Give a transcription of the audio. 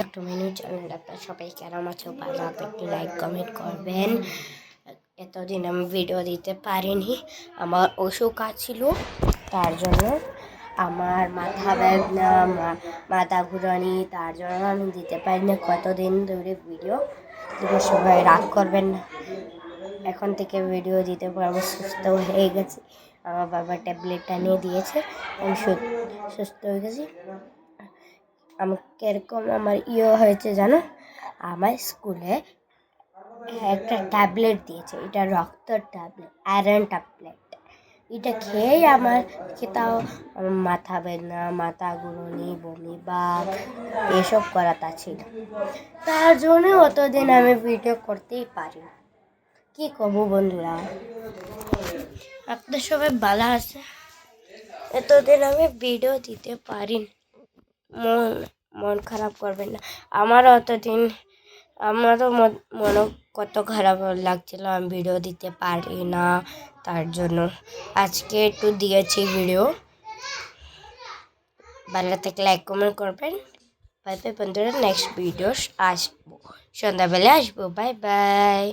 একটু menu channel আপনার সবাই কেমন আছো ভালো একটু লাইক কমেন্ট করবেন। এতদিন আমি ভিডিও দিতে পারিনি, আমার অসুখ ছিল, তার জন্য আমার মাথা বেদনা মাথা ঘুরানি, তার জন্য আমি দিতে পারি না কতদিন ধরে ভিডিও। সবাই রাগ করবেন না, এখন থেকে ভিডিও দিতে পারবো। সুস্থ হয়ে গেছি, আমার বাবা ট্যাবলেটটা নিয়ে দিয়েছে, আমি সুস্থ হয়ে গেছি। আমার কিরকম আমার হয়েছে জানো, আমার স্কুলে একটা ট্যাবলেট দিয়েছে, এটা রক্তের ট্যাবলেট, আয়রন ট্যাবলেট। এটা খেয়েই আমার খেতাও মাথা বেদনা, মাথা ঘুরনি, বমি ভাব এসব করাটা ছিল। তার জন্য অতদিন আমি ভিডিও করতেই পারি। কি করবো বন্ধুরা, আপনার সবাই ভালো আছে? এতদিন আমি ভিডিও দিতে পারি, মন খারাপ করবেন না। আমারও মন কত খারাপ লাগছিল, আমি ভিডিও দিতে পারি না, তার জন্য আজকে একটু দিয়েছি ভিডিও। ভালো থাকলে লাইক কমেন্ট করবেন। বাই বাই বন্ধুরা, নেক্সট ভিডিও আসবো, সন্ধ্যাবেলা আসবো। Bye bye.